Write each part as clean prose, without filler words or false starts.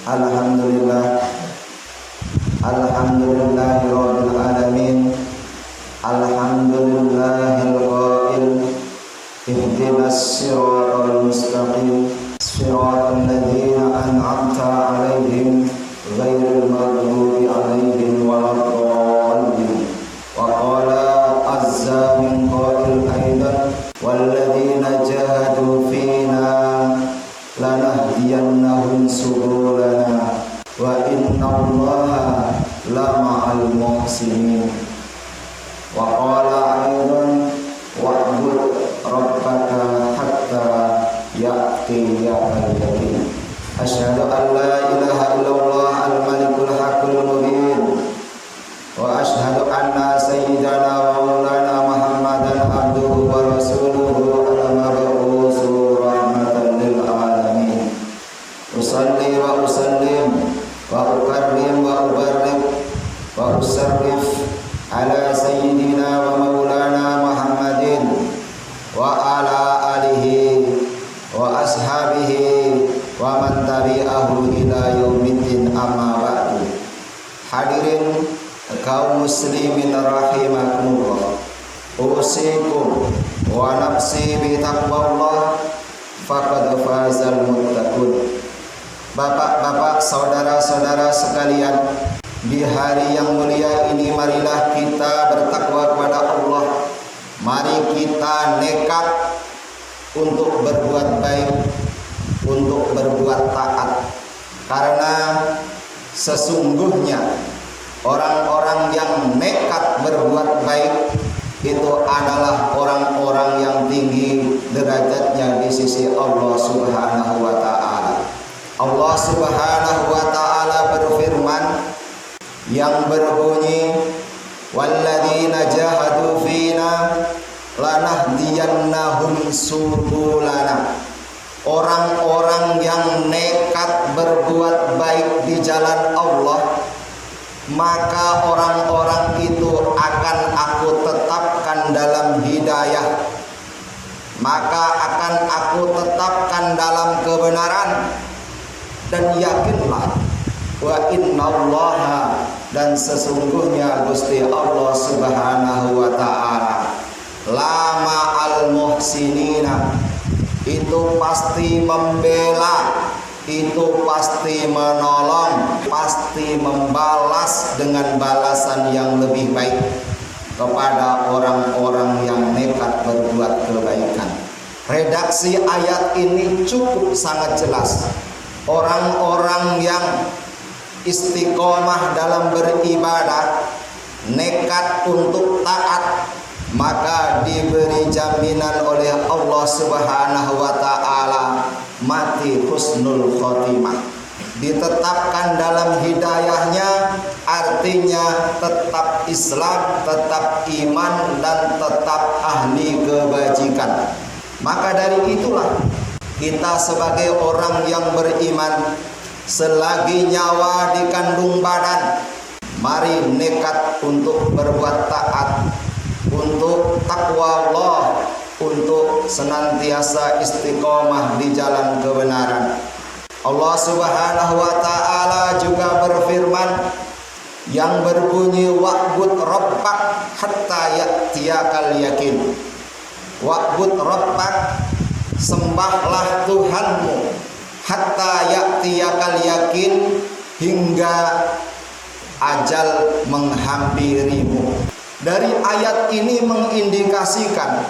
Alhamdulillah, alhamdulillahirabbil alamin. Alhamdulillahil qail ihdinas siratal mustaqim siratal ladzina an'amta 'alaihim ghairil maghdubi 'alaihim waladdallin. Wa qala azza min qail aidan walladzina jahadu fina lanahdiyannahum subulana wa innallaha lama'al muhsinin. Wa qala aidan wa'bud rabbaka hatta ya'tiyakal yaqin. Asyhadu an la ilaha illallah al-malikul haqqul mubin wa asyhadu anna sayyidana wa maulana Muhammadan abduhu wa rasuluhu al-mab'uts rahmatan lil alamin. Usalli wa usallim wa ukarrim wa ubarik wa usarrif ala sayyidina wa maulana Muhammadin wa ala alihi wa ashabihi wa man tabi'ahu ila yaumiddin, amma ba'du. Hadirin kaum muslimin rahimakumullah, usikum wa nafsi bi taqwallah faqad fazal muttaqun. Bapak-bapak, saudara-saudara sekalian, di hari yang mulia ini marilah kita bertakwa kepada Allah. Mari kita nekat untuk berbuat baik, untuk berbuat taat. Karena sesungguhnya orang-orang yang nekat berbuat baik itu adalah orang-orang yang tinggi derajatnya di sisi Allah Subhanahu wa taala. Allah Subhanahu wa taala berfirman yang berbunyi walladzina jahadu fina lanahdiyannahum subulana. Orang-orang yang nekat berbuat baik di jalan Allah, maka orang-orang itu akan aku tetapkan dalam hidayah, maka akan aku tetapkan dalam kebenaran. Dan yakinlah wa innallaha, dan sesungguhnya Gusti Allah Subhanahu wa taala lama al muhsinina, itu pasti membela, itu pasti menolong, pasti membalas dengan balasan yang lebih baik kepada orang-orang yang nekat berbuat kebaikan. Redaksi ayat ini cukup sangat jelas. Orang-orang yang istiqomah dalam beribadah, nekat untuk taat, maka diberi jaminan oleh Allah Subhanahu wa taala mati husnul khotimah. Ditetapkan dalam hidayahnya, artinya tetap Islam, tetap iman, dan tetap ahli kebajikan. Maka dari itulah kita sebagai orang yang beriman, selagi nyawa di kandung badan, mari nekat untuk berbuat taat, untuk takwa Allah, untuk senantiasa istiqomah di jalan kebenaran. Allah Subhanahu wa taala juga berfirman yang berbunyi wa'bud rabbak hatta ya'tiyakal yakin. Wa'bud rabbak, sembahlah Tuhanmu, hatta ya'tiyakal yakin, hingga ajal menghampirimu. Dari ayat ini mengindikasikan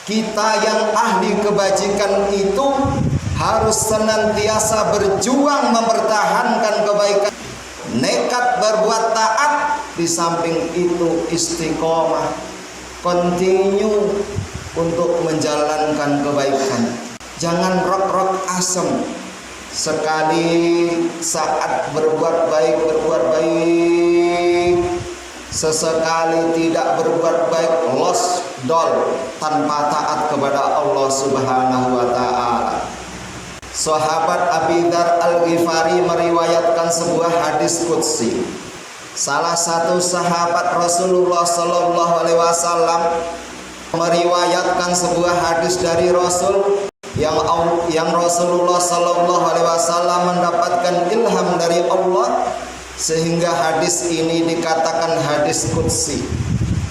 kita yang ahli kebajikan itu harus senantiasa berjuang mempertahankan kebaikan, nekat berbuat taat, di samping itu istiqomah, continue untuk menjalankan kebaikan. Jangan rok-rok asem, sekali saat berbuat baik, sesekali tidak berbuat baik, lost dol, tanpa taat kepada Allah Subhanahu wa taala. Sahabat Abi Dzar Al-Ghifari meriwayatkan sebuah hadis qudsi. Salah satu sahabat Rasulullah sallallahu alaihi wasallam meriwayatkan sebuah hadis dari Rasul yang Rasulullah Sallallahu Alaihi Wasallam mendapatkan ilham dari Allah, sehingga hadis ini dikatakan hadis qudsi.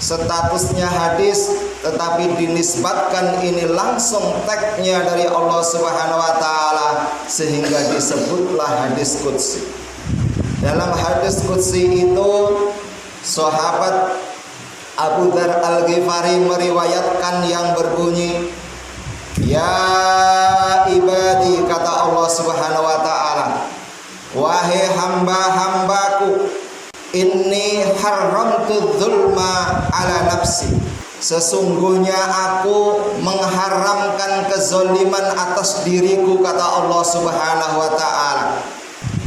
Statusnya hadis, tetapi dinisbatkan ini langsung teksnya dari Allah Subhanahu Wa Taala, sehingga disebutlah hadis qudsi. Dalam hadis qudsi itu, sahabat Abu Dzar Al-Ghifari meriwayatkan yang berbunyi, "Ya ibadi," kata Allah Subhanahu Wa Taala, "wahai hamba-hambaku, inni haramtu dzulma ala nafsi." Sesungguhnya aku mengharamkan kezaliman atas diriku, kata Allah Subhanahu Wa Taala.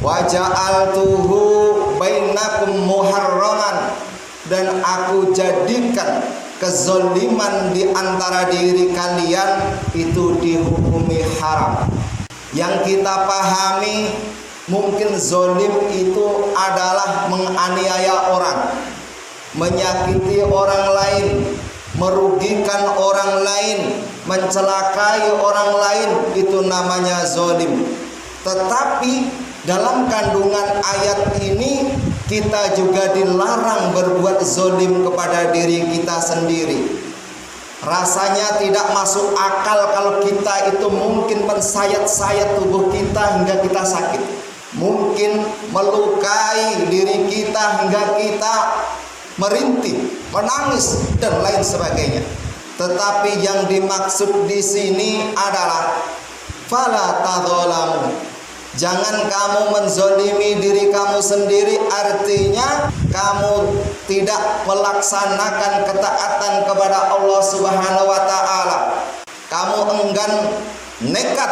Wa ja'altuhu bainakum muharraman, dan aku jadikan kezaliman di antara diri kalian itu dihukumi haram. Yang kita pahami, mungkin zalim itu adalah menganiaya orang, menyakiti orang lain, merugikan orang lain, mencelakai orang lain, itu namanya zalim. Tetapi dalam kandungan ayat ini, kita juga dilarang berbuat zalim kepada diri kita sendiri. Rasanya tidak masuk akal kalau kita itu mungkin mensayat-sayat tubuh kita hingga kita sakit, mungkin melukai diri kita hingga kita merintih, menangis, dan lain sebagainya. Tetapi yang dimaksud di sini adalah fala tadzalamu, jangan kamu menzolimi diri kamu sendiri. Artinya kamu tidak melaksanakan ketaatan kepada Allah Subhanahu Wa Taala. Kamu enggan nekat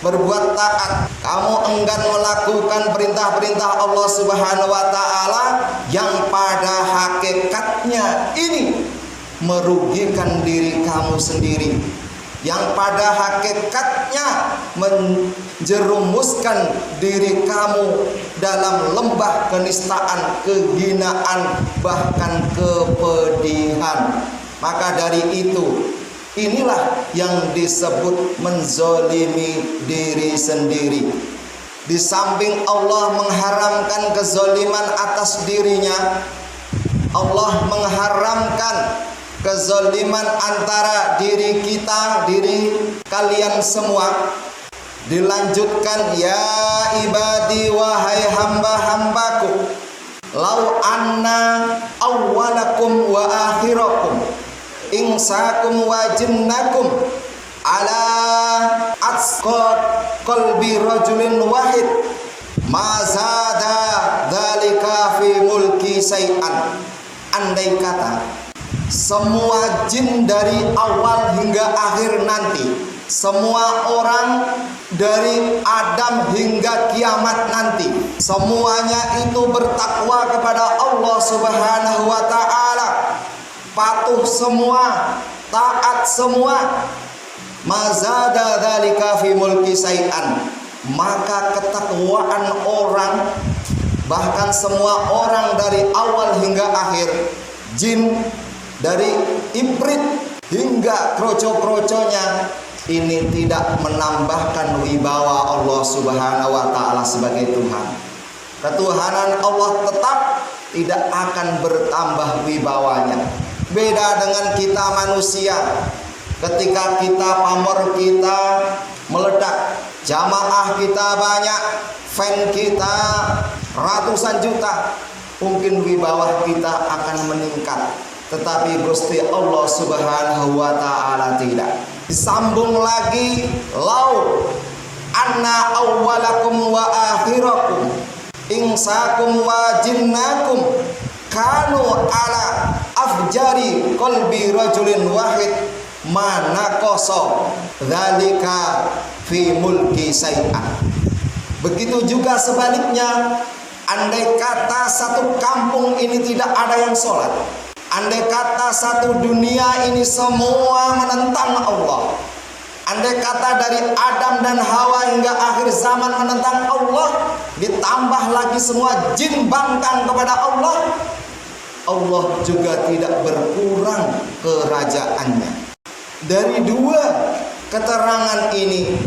berbuat taat, kamu enggan melakukan perintah-perintah Allah Subhanahu Wa Taala yang pada hakikatnya ini merugikan diri kamu sendiri, yang pada hakikatnya menjerumuskan diri kamu dalam lembah kenistaan, kehinaan, bahkan kepedihan. Maka dari itu, inilah yang disebut menzolimi diri sendiri. Di samping Allah mengharamkan kezoliman atas dirinya, Allah mengharamkan kezoliman antara diri kita, diri kalian semua. Dilanjutkan, ya ibadi, wahai hamba-hambaku, lau anna awwalakum wa akhirakum, insakum wa jinnakum ala atqa qalbi rajulin wahid ma zada dzalika fi mulki syai'an. Andai kata semua jin dari awal hingga akhir nanti, semua orang dari Adam hingga kiamat nanti, semuanya itu bertakwa kepada Allah Subhanahu Wa Taala, patuh semua, taat semua, mazada dzalika fi mulki syai'an, maka ketakwaan orang, bahkan semua orang dari awal hingga akhir, jin dari ibrit hingga kroco-kroconya, ini tidak menambahkan wibawa Allah Subhanahu Wa Taala sebagai Tuhan. Ketuhanan Allah tetap tidak akan bertambah wibawanya. Beda dengan kita manusia, ketika kita pamor kita meledak, jamaah kita banyak, fan kita ratusan juta, mungkin wibawa kita akan meningkat. Tetapi Gusti Allah Subhanahu Wa Taala tidak. Disambung lagi, lau anna awwalakum wa akhirakum, insakum wa jinnakum kanu ala afjari qalbi rajulin wahid mana koso dzalika fi mulki syai'an. Begitu juga sebaliknya, andai kata satu kampung ini tidak ada yang sholat, andai kata satu dunia ini semua menentang Allah, andai kata dari Adam dan Hawa hingga akhir zaman menentang Allah, ditambah lagi semua jin bangkang kepada Allah, Allah juga tidak berkurang kerajaannya. Dari dua keterangan ini,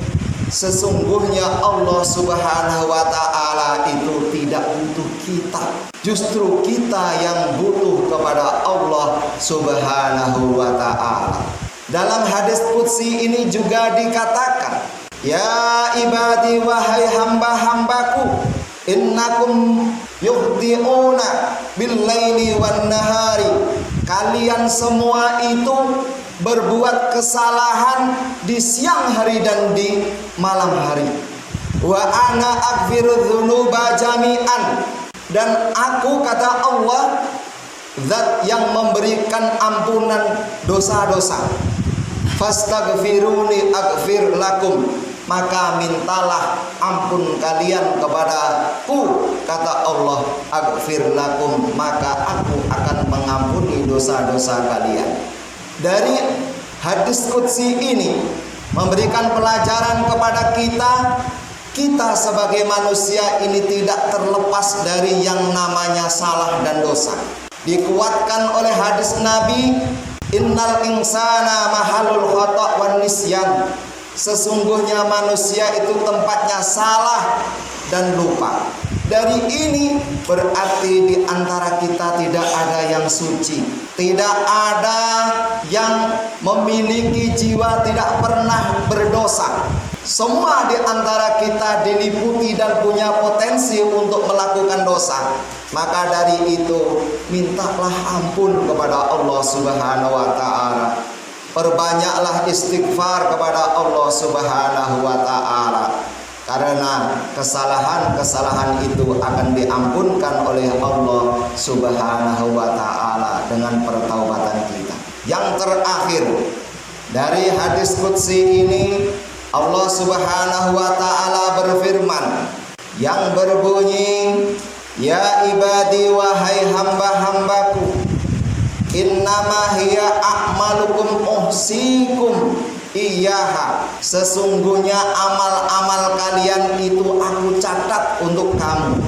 sesungguhnya Allah Subhanahu wa ta'ala itu tidak butuh kita. Justru kita yang butuh kepada Allah Subhanahu wa ta'ala. Dalam hadis qudsi ini juga dikatakan, ya ibadi, wahai hamba-hambaku, innakum yukhti'una bil-laili wan-nahari. Kalian semua itu berbuat kesalahan di siang hari dan di malam hari. Wa ana aghfiru dzunuba jami'an. Dan aku, kata Allah, zat yang memberikan ampunan dosa-dosa. Fastaghfiruni aghfir lakum. Maka mintalah ampun kalian kepadaku, kata Allah, aghfir lakum, maka aku akan mengampuni dosa-dosa kalian. Dari hadis qudsi ini memberikan pelajaran kepada kita sebagai manusia ini tidak terlepas dari yang namanya salah dan dosa. Dikuatkan oleh hadis Nabi, innal insana mahalul khata' wan nisyan. Sesungguhnya manusia itu tempatnya salah dan lupa. Dari ini berarti di antara kita tidak ada yang suci, tidak ada yang memiliki jiwa tidak pernah berdosa. Semua di antara kita diliputi dan punya potensi untuk melakukan dosa. Maka dari itu mintalah ampun kepada Allah Subhanahu wa ta'ala. Perbanyaklah istighfar kepada Allah Subhanahu wa ta'ala, karena kesalahan-kesalahan itu akan diampunkan oleh Allah Subhanahu wa ta'ala dengan pertaubatan kita. Yang terakhir dari hadis qudsi ini, Allah Subhanahu wa ta'ala berfirman yang berbunyi, ya ibadi, wahai hamba-hambaku, innama hiya a'malukum uhsikum iyaha. Sesungguhnya amal-amal kalian itu aku catat untuk kamu.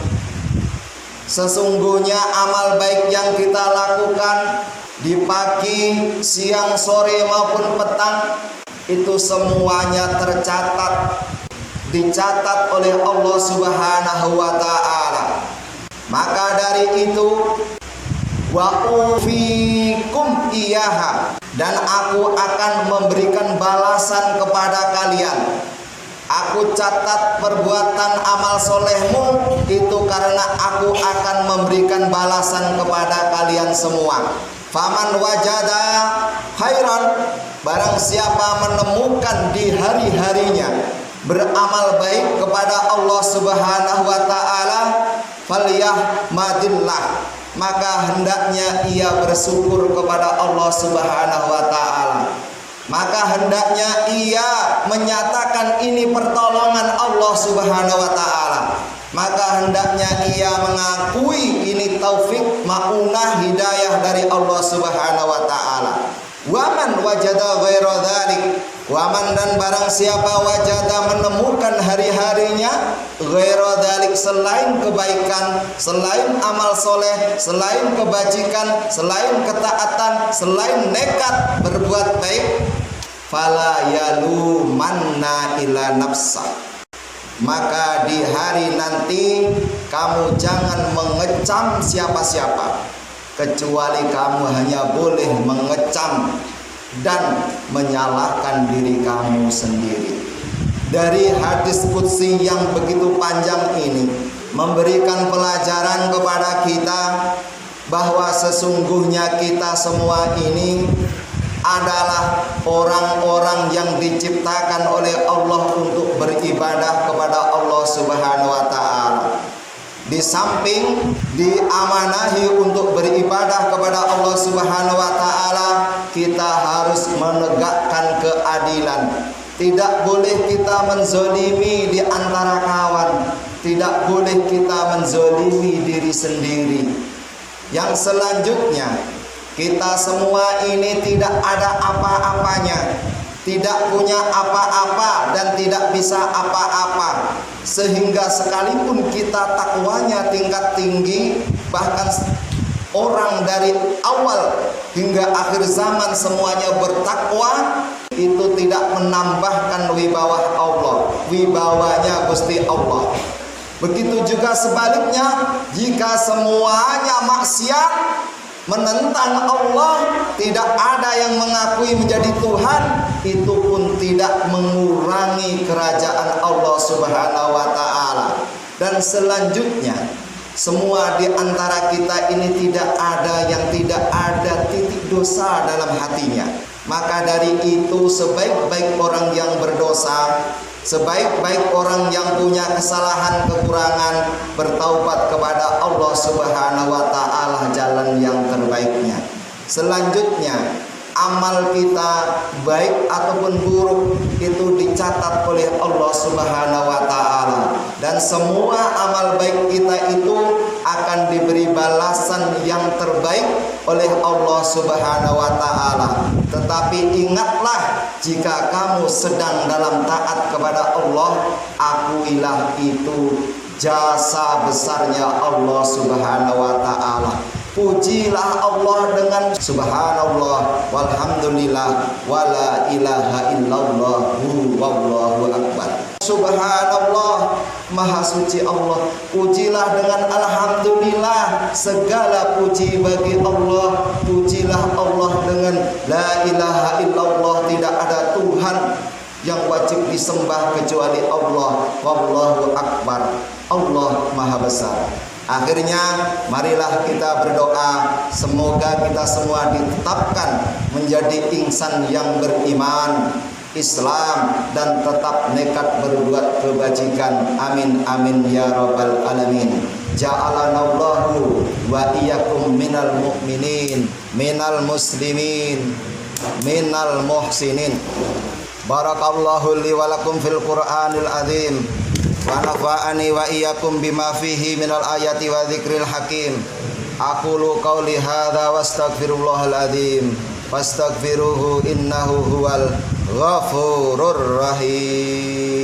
Sesungguhnya amal baik yang kita lakukan di pagi, siang, sore maupun petang itu semuanya tercatat, dicatat oleh Allah Subhanahu wa ta'ala. Maka dari itu, wa ufikum iyaha, dan aku akan memberikan balasan kepada kalian. Aku catat perbuatan amal solehmu itu karena aku akan memberikan balasan kepada kalian semua. Faman wajada khairan, barang siapa menemukan di hari-harinya beramal baik kepada Allah Subhanahu wa ta'ala, falyahmadillah, maka hendaknya ia bersyukur kepada Allah Subhanahu wa ta'ala. Maka hendaknya ia menyatakan ini pertolongan Allah Subhanahu wa ta'ala. Maka hendaknya ia mengakui ini taufik, maunah, hidayah dari Allah Subhanahu wa ta'ala. Waman wajada ghaira dzalik, waman, dan barang siapa wajada menemukan hari-harinya ghaira dzalik, selain kebaikan, selain amal soleh, selain kebajikan, selain ketaatan, selain nekat berbuat baik, fala yalumanna ila nafsa, maka di hari nanti kamu jangan mengecam siapa-siapa, kecuali kamu hanya boleh mengecam dan menyalahkan diri kamu sendiri. Dari hadis qudsi yang begitu panjang ini memberikan pelajaran kepada kita bahwa sesungguhnya kita semua ini adalah orang-orang yang diciptakan oleh Allah untuk beribadah kepada Allah Subhanahu wa ta'ala. Di samping diamanahi untuk beribadah kepada Allah Subhanahu wa ta'ala, kita harus menegakkan keadilan. Tidak boleh kita menzolimi di antara kawan, tidak boleh kita menzolimi diri sendiri. Yang selanjutnya, kita semua ini tidak ada apa-apanya, tidak punya apa-apa dan tidak bisa apa-apa, sehingga sekalipun kita takwanya tingkat tinggi, bahkan orang dari awal hingga akhir zaman semuanya bertakwa, itu tidak menambahkan wibawa Allah, wibawanya Gusti Allah. Begitu juga sebaliknya, jika semuanya maksiat, menentang Allah, tidak ada yang mengakui menjadi Tuhan, itu pun tidak mengurangi kerajaan Allah Subhanahu wa taala. Dan selanjutnya, semua di antara kita ini tidak ada yang tidak ada titik dosa dalam hatinya. Maka dari itu, sebaik-baik orang yang berdosa, sebaik-baik orang yang punya kesalahan, kekurangan, bertaubat kepada Allah Subhanahu wa taala jalan yang terbaiknya. Selanjutnya, amal kita baik ataupun buruk itu dicatat oleh Allah Subhanahu wa taala, dan semua amal baik kita itu akan diberi balasan yang terbaik oleh Allah Subhanahu wa taala. Tetapi ingatlah, jika kamu sedang dalam taat kepada Allah, akuilah itu jasa besarnya Allah Subhanahu wa taala. Pujilah Allah dengan subhanallah walhamdulillah wala ilaha illallah wallahu akbar. Subhanallah, maha suci Allah. Pujilah dengan alhamdulillah, segala puji bagi Allah. Pujilah Allah dengan la ilaha illallah, tidak ada Tuhan yang wajib disembah kecuali Allah. Wallahu akbar, Allah maha besar. Akhirnya marilah kita berdoa, semoga kita semua ditetapkan menjadi insan yang beriman, Islam, dan tetap nekat berbuat kebajikan. Amin amin ya rabbal alamin. Ja'alanallahu wa iyyakum minal mu'minin, minal muslimin, minal muhsinin. Barakallahu li wa lakum fil Qur'anil azim. Wa nafa'ani wa iyyakum bima fihi minal ayati wa dzikril hakim. Aqulu qawli hadza wastaghfirullahal azim wastaghfiruhu innahu huwal ghafurur rahim.